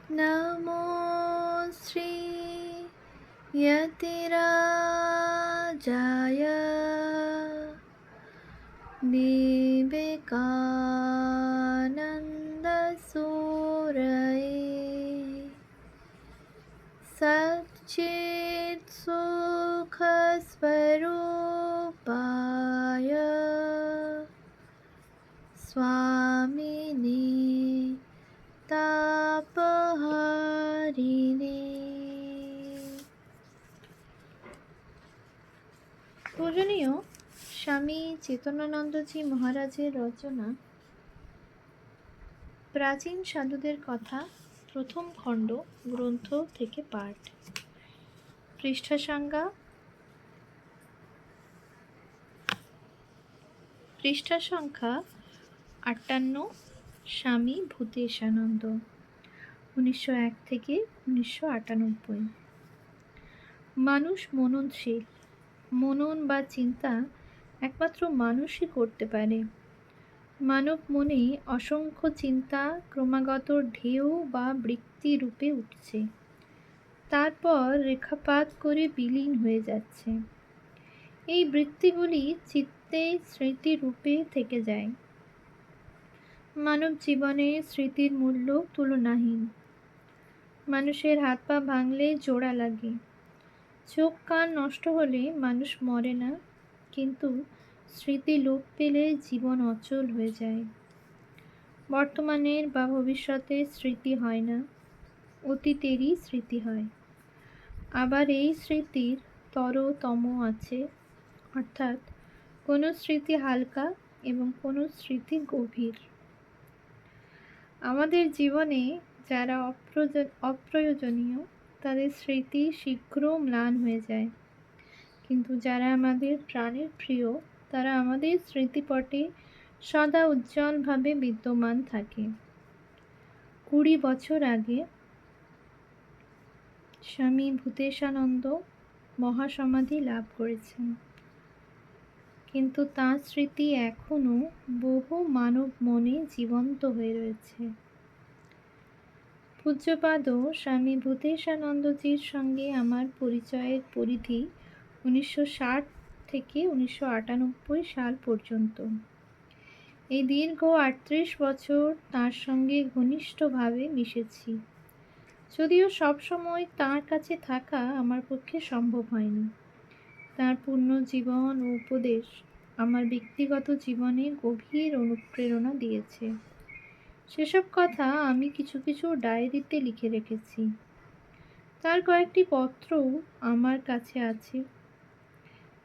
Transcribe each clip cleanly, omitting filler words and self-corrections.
नमो श्री यतिराजाय विवेकानन्दसूरये सच्चित्सुखस्वरूपाय स्वामिने তাপহারিণী। পূজনীয় স্বামী চেতনানন্দজি মহারাজের রচনা প্রাচীন সাধুদের কথা, প্রথম খণ্ড, গ্রন্থ থেকে পাঠ। পৃষ্ঠা সংখ্যা 58। স্বামী ভূতেশানন্দ, 1901 থেকে 1998। মানুষ মননশীল। মনন বা চিন্তা একমাত্র মানুষই করতে পারে। মানব মনে অসংখ্য চিন্তা ক্রমাগত ঢেউ বা বৃত্তি রূপে উঠছে, তারপর রেখাপাত করে বিলীন হয়ে যাচ্ছে। এই বৃত্তিগুলি চিত্তে স্মৃতি রূপে থেকে যায়। মানব জীবনে স্মৃতির মূল্য তুলনাহীন। মানুষের হাত পা ভাঙলে জোড়া লাগে, চোখ কান নষ্ট হলে মানুষ মরে না, কিন্তু স্মৃতি লোপ পেলে জীবন অচল হয়ে যায়। বর্তমানের বা ভবিষ্যতের স্মৃতি হয় না, অতীতেরই স্মৃতি হয়। আবার এই স্মৃতির তরতম আছে, অর্থাৎ কোনো স্মৃতি হালকা এবং কোনো স্মৃতি গভীর। আমাদের জীবনে যারা অপ্রয়োজনীয় তাদের স্মৃতি শীঘ্র ম্লান হয়ে যায়, কিন্তু যারা আমাদের প্রাণের প্রিয় তারা আমাদের স্মৃতিপটে সদা উজ্জ্বলভাবে বিদ্যমান থাকে। 20 বছর আগে স্বামী ভূতেশানন্দ মহাসমাধি লাভ করেছেন, কিন্তু তাঁর স্মৃতি এখনও বহু মানব মনে জীবন্ত হয়ে রয়েছে। পূজ্যপাদ স্বামী ভূতেশানন্দজির সঙ্গে আমার পরিচয়ের পরিধি 1960 থেকে 1998 সাল পর্যন্ত। এই দীর্ঘ 38 বছর তাঁর সঙ্গে ঘনিষ্ঠভাবে মিশেছি, যদিও সবসময় তাঁর কাছে থাকা আমার পক্ষে সম্ভব হয়নি। তাঁর পূর্ণ জীবন ও উপদেশ আমার ব্যক্তিগত জীবনে গভীর অনুপ্রেরণা দিয়েছে। সেসব কথা আমি কিছু কিছু ডায়েরিতে লিখে রেখেছি। তার কয়েকটি পত্রও আমার কাছে আছে।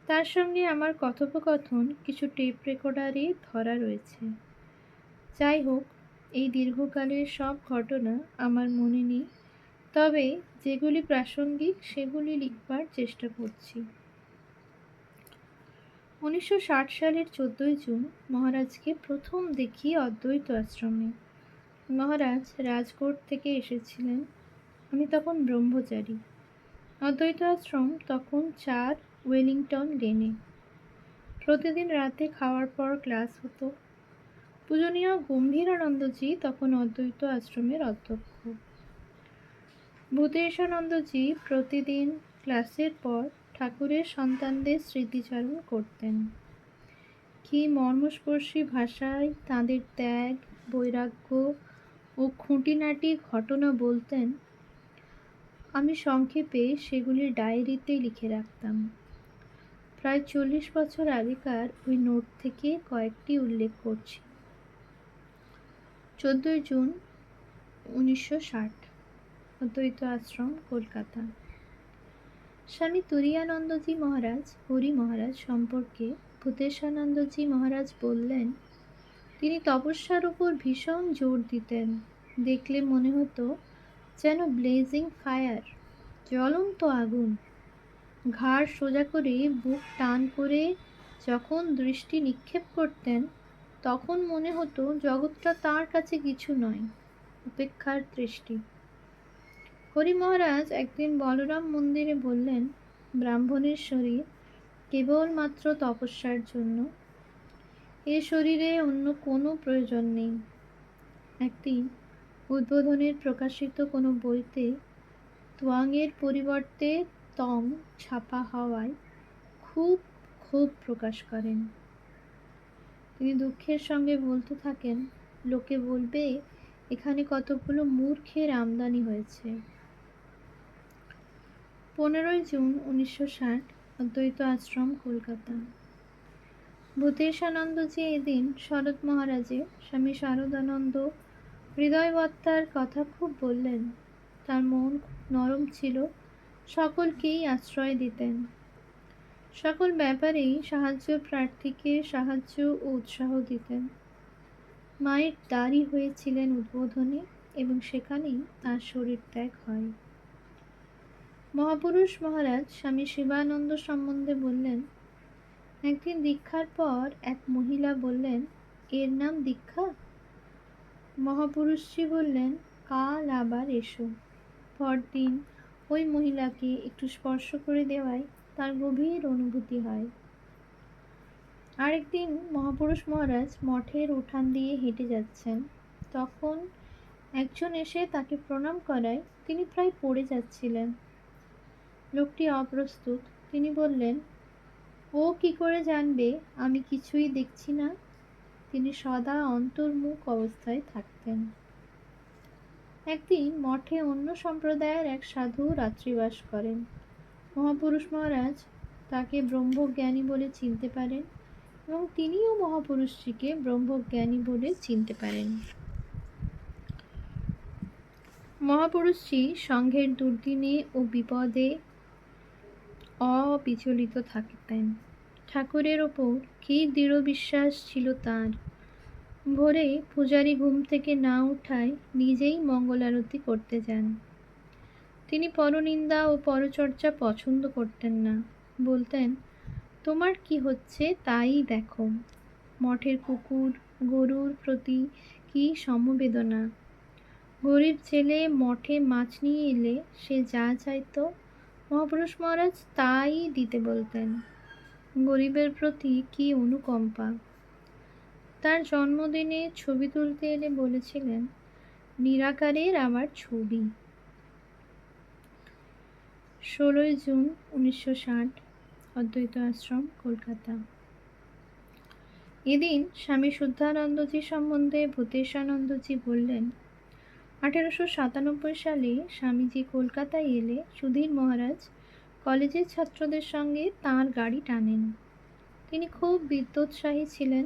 তার সঙ্গে আমার কথোপকথন কিছু টেপ রেকর্ডারে ধরা রয়েছে। যাই হোক, এই দীর্ঘকালের সব ঘটনা আমার মনে নেই, তবে যেগুলি প্রাসঙ্গিক সেগুলি লিখবার চেষ্টা করছি। 1960 সালের 14 জুন মহারাজকে প্রথম দেখি অদ্বৈত আশ্রমে। মহারাজ রাজকোট থেকে এসেছিলেন। আমি তখন ব্রহ্মচারী। অদ্বৈত আশ্রম তখন 4 ওয়েলিংটন লেনে। প্রতিদিন রাতে খাওয়ার পর ক্লাস হতো। পূজনীয় গম্ভীরানন্দজি তখন অদ্বৈত আশ্রমের অধ্যক্ষ। ভূতেশানন্দজি প্রতিদিন ক্লাসের পর ঠাকুরের সন্তানদের স্মৃতিচারণ করতেন। কি মর্মস্পর্শী ভাষায় তাঁদের ত্যাগ, বৈরাগ্য ও খুঁটিনাটি ঘটনা বলতেন। আমি সংক্ষেপে সেগুলি ডায়েরিতে লিখে রাখতাম। প্রায় 40 বছর আগেকার ওই নোট থেকে কয়েকটি উল্লেখ করছি। 14 জুন 1960, অদ্বৈত আশ্রম, কলকাতা। স্বামী তুরীয়ানন্দজি মহারাজ, হরি মহারাজ সম্পর্কে ভূতেশানন্দজি মহারাজ বললেন, তিনি তপস্যার উপর ভীষণ জোর দিতেন। দেখলে মনে হতো যেন ব্লেজিং ফায়ার, জ্বলন্ত আগুন। ঘাড় সোজা করে বুক টান করে যখন দৃষ্টি নিক্ষেপ করতেন, তখন মনে হতো জগৎটা তাঁর কাছে কিছু নয়, উপেক্ষার দৃষ্টি। হরি মহারাজ একদিন বলরাম মন্দিরে বললেন, ব্রাহ্মণের শরীর কেবলমাত্র তপস্যার জন্য, এ শরীরে অন্য কোনো প্রয়োজন নেই। একদিন উদ্বোধনের প্রকাশিত কোনো বইতে ত্ওয়াংয়ের পরিবর্তে তং ছাপা হওয়ায় খুব ক্ষোভ প্রকাশ করেন। তিনি দুঃখের সঙ্গে বলতে থাকেন, লোকে বলবে এখানে কতগুলো মূর্খের আমদানি হয়েছে। 15ই জুন 1960, অদ্বৈত আশ্রম, কলকাতা। ভূতেশানন্দজি এদিন শরৎ মহারাজের স্বামী শারদানন্দ হৃদয়বত্তার কথা খুব বললেন। তার মন নরম ছিল, সকলকেই আশ্রয় দিতেন, সকল ব্যাপারেই সাহায্য প্রার্থীকে সাহায্য ও উৎসাহ দিতেন। মায়ের দাঁড়ি হয়েছিলেন উদ্বোধনে এবং সেখানেই তার শরীর ত্যাগ হয়। মহাপুরুষ মহারাজ স্বামী শিবানন্দ সম্বন্ধে বললেন, একদিন দীক্ষার পর এক মহিলা বললেন, এর নাম দীক্ষা? মহাপুরুষজি বললেন, কাল আবার এসো। পরদিন ওই মহিলাকে একটু স্পর্শ করে দেওয়ায় তার গভীর অনুভূতি হয়। আরেকদিন মহাপুরুষ মহারাজ মঠের উঠান দিয়ে হেঁটে যাচ্ছেন, তখন একজন এসে তাকে প্রণাম করায় তিনি প্রায় পড়ে যাচ্ছিলেন। লোকটি অপ্রস্তুত। তিনি বললেন, ও কি করে জানবে আমি কিছুই দেখছি না? তিনি সদা অন্তর্মুখ অবস্থায় থাকতেন। একদিন মঠে অন্য সম্প্রদায়ের এক সাধু রাত্রিবাস করেন। মহাপুরুষ মহারাজ তাকে ব্রহ্মজ্ঞানী বলে চিনতে পারেন এবং তিনিও মহাপুরুষজিকে ব্রহ্মজ্ঞানী বলে চিনতে পারেন। মহাপুরুষজি সংঘের দুর্দিনে ও বিপদে অবিচলিত থাকতেন। ঠাকুরের ওপর কী দৃঢ় বিশ্বাস ছিল তাঁর! ভোরে পূজারী ঘুম থেকে না উঠায় নিজেই মঙ্গল আরতি করতে যান। তিনি পরনিন্দা ও পরচর্চা পছন্দ করতেন না। বলতেন, তোমার কি হচ্ছে তাই দেখো। মঠের কুকুর গরুর প্রতি কি সমবেদনা! গরিব ছেলে মঠে মাছ নিয়ে এলে সে যা চাইত মহাপুরুষ মহারাজ তাই দিতে বলতেন। গরিবের প্রতি কি অনুকম্পা! তার জন্মদিনে ছবি তুলতে এলে বলেছিলেন, নিরাকারের আমার ছবি। 16ই জুন 1960, অদ্বৈত আশ্রম, কলকাতা। এদিন স্বামী শুদ্ধানন্দজি সম্বন্ধে ভূতেশানন্দজি বললেন, 1897 সালে স্বামীজি কলকাতায় এলে সুধীর মহারাজ কলেজের ছাত্রদের সঙ্গে তাঁর গাড়ি টানেন। তিনি খুব বিদ্যোৎসাহী ছিলেন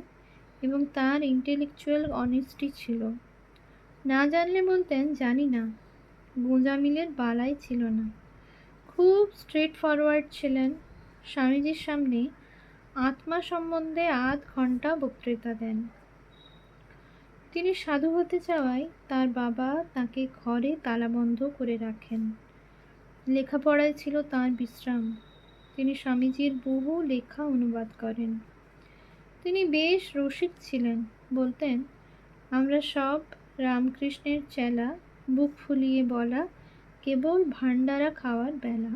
এবং তাঁর ইন্টেলেকচুয়াল অনেস্টি ছিল। না জানলে বলতেন, জানি না। গোঁজামিলের বালাই ছিল না। খুব স্ট্রেট ফরওয়ার্ড ছিলেন। স্বামীজির সামনে আত্মা সম্বন্ধে আধ ঘন্টা বক্তৃতা দেন। তিনি সাধু হতে চাওয়ায় তার বাবা তাকে ঘরে তালাবন্ধ করে রাখেন। লেখাপড়ায় ছিল তাঁর বিশ্রাম। তিনি স্বামীজির বহু লেখা অনুবাদ করেন। তিনি বেশ রসিক ছিলেন। বলতেন, আমরা সব রামকৃষ্ণের চেলা, বুক ফুলিয়ে বলা, কেবল ভান্ডারা খাওয়ার বেলা।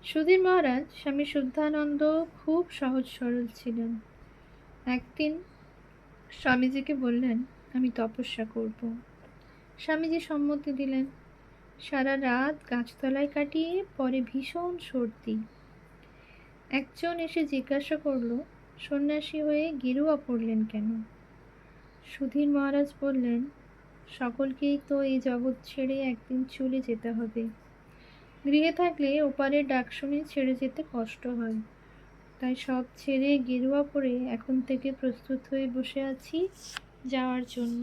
সুধীর মহারাজ স্বামী শুদ্ধানন্দ খুব সহজ সরল ছিলেন। একদিন স্বামীজিকে বললেন, আমি তপস্যা করব। স্বামীজি সম্মতি দিলেন। সারা রাত গাছতলায় কাটিয়ে পরে ভীষণ সর্দি। একজন এসে জিজ্ঞাসা করল, সন্ন্যাসী হয়ে গেরুয়া পরলেন কেন? সুধীর মহারাজ বললেন, সকলকেই তো এই জগৎ ছেড়ে একদিন চলে যেতে হবে। গৃহে থাকলে ওপারের ডাক শুনে ছেড়ে যেতে কষ্ট হয়। তাই সব ছেড়ে গেরুয়া পরে এখন থেকে প্রস্তুত হয়ে বসে আছি যাওয়ার জন্য।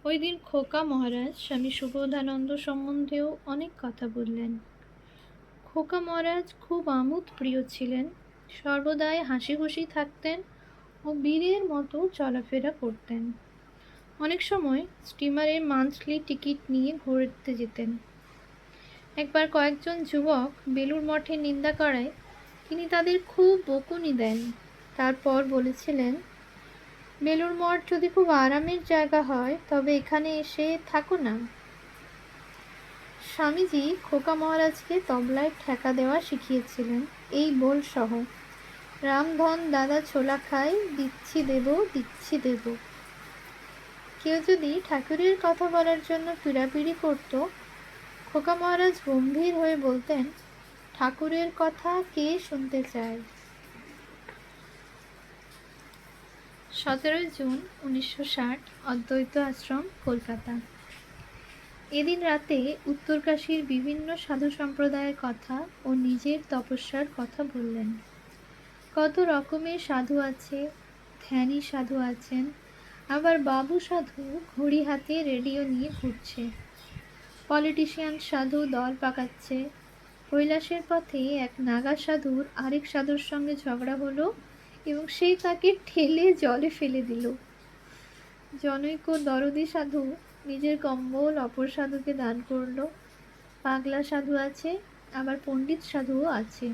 ওই দিন খোকা মহারাজ স্বামী সুবোধানন্দ সম্বন্ধেও অনেক কথা বললেন। খোকা মহারাজ খুব আমোদ প্রিয় ছিলেন, সর্বদাই হাসি খুশি থাকতেন ও বীরের মতো চলাফেরা করতেন। অনেক সময় স্টিমারের মান্থলি টিকিট নিয়ে ঘুরতে যেতেন। একবার কয়েকজন যুবক বেলুড় মঠের নিন্দা করায় তিনি তাদের খুব বকুনি দেন। তারপর বলেছিলেন, বেলুড় মঠ যদি খুব আরামের জায়গা হয় তবে এখানে এসে থাকো না। স্বামীজি খোকা মহারাজকে তবলায় ঠেকা দেওয়া শিখিয়েছিলেন এই বোল সহ, রামধন দাদা ছোলা খাই, দিচ্ছি দেব দিচ্ছি দেব। কেউ যদি ঠাকুরের কথা বলার জন্য পীড়াপিড়ি করত, খোকা মহারাজ গম্ভীর হয়ে বলতেন, ঠাকুরের কথা কে শুনতে চায়। 17 জুন 1960, অদ্বৈত আশ্রম, কলকাতা। এদিন রাতে উত্তরকাশীর বিভিন্ন সাধু সম্প্রদায়ের কথা ও নিজের তপস্যার কথা বললেন। কত রকমের সাধু আছে, ধ্যানী সাধু আছেন, আবার বাবু সাধু ঘড়ি হাতে রেডিও নিয়ে ঘুরছে। পলিটিশিয়ান সাধু দল পাকাচ্ছে। কৈলাসের পথে এক নাগা সাধুর আরেক সাধুর সঙ্গে ঝগড়া হলো এবং সেই তাকে ঠেলে জলে ফেলে দিল। জনৈক দরদি সাধু নিজের কম্বল অপর সাধুকে দান করলো। পাগলা সাধু আছে, আবার পণ্ডিত সাধুও আছে।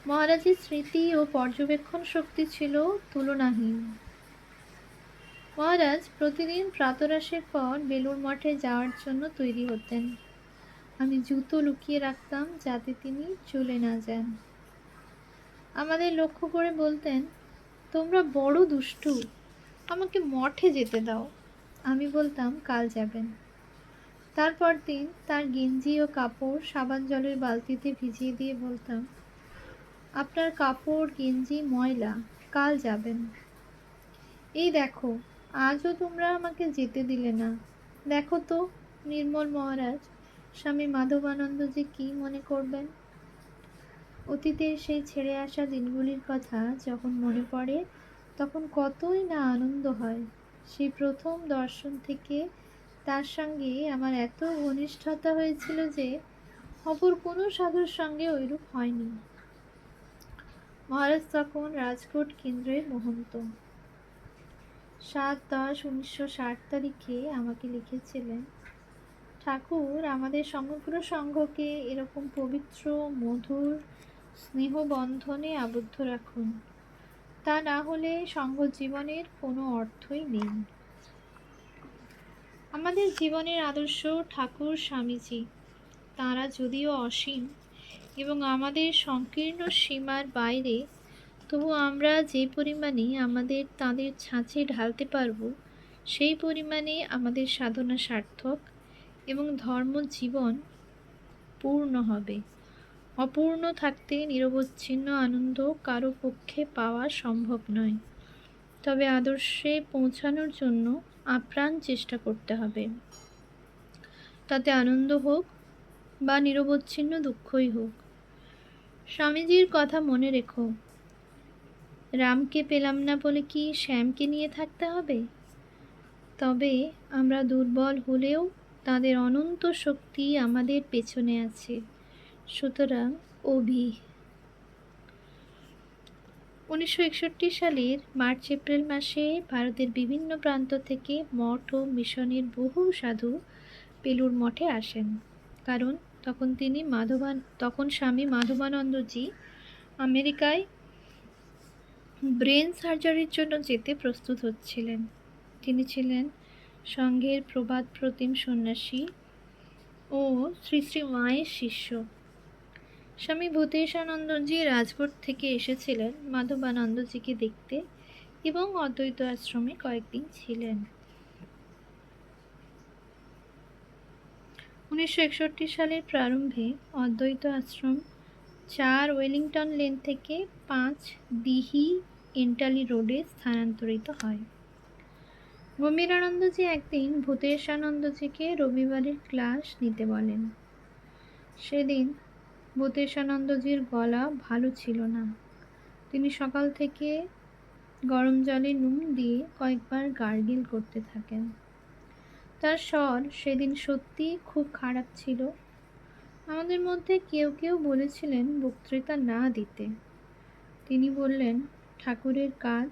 মহারাজের স্মৃতি ও পর্যবেক্ষণ শক্তি ছিল তুলনাহীন। মহারাজ প্রতিদিন প্রাতরাশের পর বেলুড় মঠে যাওয়ার জন্য তৈরি হতেন। আমি জুতো লুকিয়ে রাখতাম যাতে তিনি চলে না যান। আমাদের লক্ষ্য করে বলতেন, তোমরা বড় দুষ্টু, আমাকে মঠে যেতে দাও। আমি বলতাম, কাল যাবেন। তারপর দিন তার গেঞ্জি ও কাপড় সাবান জলের বালতিতে ভিজিয়ে দিয়ে বলতাম, আপনার কাপড় গেঞ্জি ময়লা, কাল যাবেন। এই দেখো, আজও তোমরা আমাকে যেতে দিলে না। দেখো তো নির্মল মহারাজ, স্বামী মাধবানন্দজি কি মনে করবেন। অতীতের সেই ছেড়ে আসা দিনগুলির কথা যখন মনে পড়ে তখন কতই না আনন্দ হয়। সেই প্রথম দর্শন থেকে তার সঙ্গে আমার এত ঘনিষ্ঠতা হয়েছিল যে অপর কোনো সাধুর সঙ্গে ওইরূপ হয়নি। মহারাজ তখন রাজকোট কেন্দ্রের মহন্ত। 7-10-1960 তারিখে আমাকে লিখেছিলেন, ঠাকুর আমাদের সমগ্র সংঘকে এরকম পবিত্র মধুর স্নেহবন্ধনে আবদ্ধ রাখুন, তা না হলে সংঘ জীবনের কোনো অর্থই নেই। আমাদের জীবনের আদর্শ ঠাকুর স্বামীজি। তাঁরা যদিও অসীম এবং আমাদের সংকীর্ণ সীমার বাইরে, তবু আমরা যে পরিমাণে আমাদের তাঁদের ছাঁচে ঢালতে পারব, সেই পরিমাণে আমাদের সাধনা সার্থক এবং ধর্ম জীবন পূর্ণ হবে। অপূর্ণ থাকতে নিরবচ্ছিন্ন আনন্দ কারো পক্ষে পাওয়া সম্ভব নয়। তবে আদর্শে পৌঁছানোর জন্য আপ্রাণ চেষ্টা করতে হবে। তাতে আনন্দ হোক বা নিরবচ্ছিন্ন দুঃখই হোক। স্বামীজির কথা মনে রেখো, রামকে পেলাম না বলে কি শ্যামকে নিয়ে থাকতে হবে? তবে আমরা দুর্বল হলেও তাদের অনন্ত শক্তি আমাদের পেছনে আছে। সুতরাং 1961 সালের মার্চ-এপ্রিল মাসে ভারতের বিভিন্ন প্রান্ত থেকে মঠ ও মিশনের বহু সাধু বেলুড় মঠে আসেন। কারণ তখন স্বামী মাধবানন্দজি আমেরিকায় ব্রেন সার্জারির জন্য যেতে প্রস্তুত হচ্ছিলেন। তিনি ছিলেন সংঘের প্রবাদ প্রতিম সন্ন্যাসী ও শ্রী শ্রী মায়ের শিষ্য। স্বামী ভূতেশানন্দজি রাজকোট থেকে এসেছিলেন মাধবানন্দজিকে দেখতে এবং অদ্বৈত আশ্রমে কয়েকদিন ছিলেন। 1961 সালের প্রারম্ভে অদ্বৈত আশ্রম 4 ওয়েলিংটন লেন থেকে 5 দিহি এন্টালি রোডে স্থানান্তরিত হয়। গম্ভীরানন্দজি একদিন ভূতেশানন্দজিকে রবিবারের ক্লাস নিতে বলেন। সেদিন ভূতেশানন্দজির গলা ভালো ছিল না। তিনি সকাল থেকে গরম জলে নুন দিয়ে কয়েকবার গার্গিল করতে থাকেন। তার স্বর সেদিন সত্যি খুব খারাপ ছিল। আমাদের মধ্যে কেউ কেউ বলেছিলেন বক্তৃতা না দিতে। তিনি বললেন, ঠাকুরের কাজ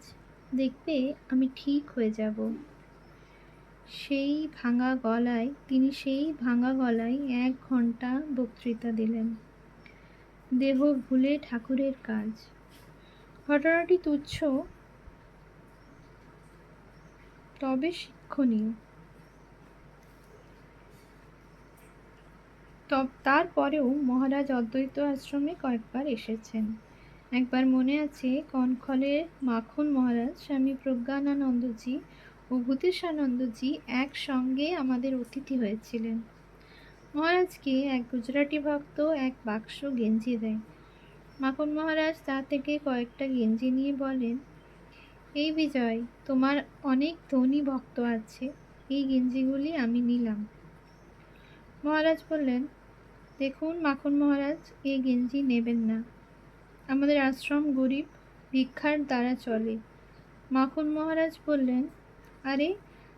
দেখবে আমি ঠিক হয়ে যাব। তিনি সেই ভাঙা গলায় 1 ঘন্টা বক্তৃতা দিলেন। দেহ ভুলে ঠাকুরের কাজ। ঘটনাটি তুচ্ছ, তবে শিক্ষণীয়। তারপরেও মহারাজ অদ্বৈত আশ্রমে কয়েকবার এসেছেন। একবার মনে আছে, কনখলের মাখন মহারাজ স্বামী প্রজ্ঞানানন্দজি ও ভূতেশানন্দজি একসঙ্গে আমাদের অতিথি হয়েছিলেন। মহারাজকে এক গুজরাটি ভক্ত এক বাক্স গেঞ্জি দেয়। মাখন মহারাজ তা থেকে কয়েকটা গেঞ্জি নিয়ে বলেন, এই বিজয়, তোমার অনেক ধনী ভক্ত আছে, এই গেঞ্জিগুলি আমি নিলাম। মহারাজ বললেন, দেখুন মাখন মহারাজ, এই গেঞ্জি নেবেন না। আমাদের আশ্রম গরিব, ভিক্ষার দ্বারা চলে। মাখন মহারাজ বললেন, আরে,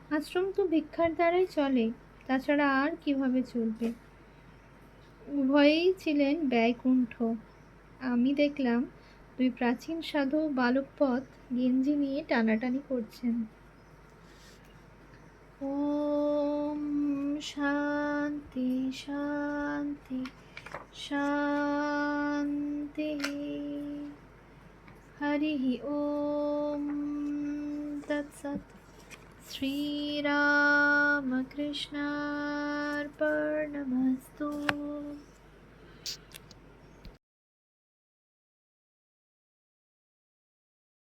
আশ্রম তো ভিক্ষার দ্বারাই চলে, তাছাড়া আর কিভাবে চলবে? উভয়েই ছিলেন ব্যয়কুণ্ঠ। আমি দেখলাম দুই প্রাচীন সাধু বালকপথ গেঞ্জি নিয়ে টানাটানি করছেন। ওম শান্তি শান্তি শান্তি। হরি ওম তৎসৎ। শ্রীরামকৃষ্ণার্পণমস্তু।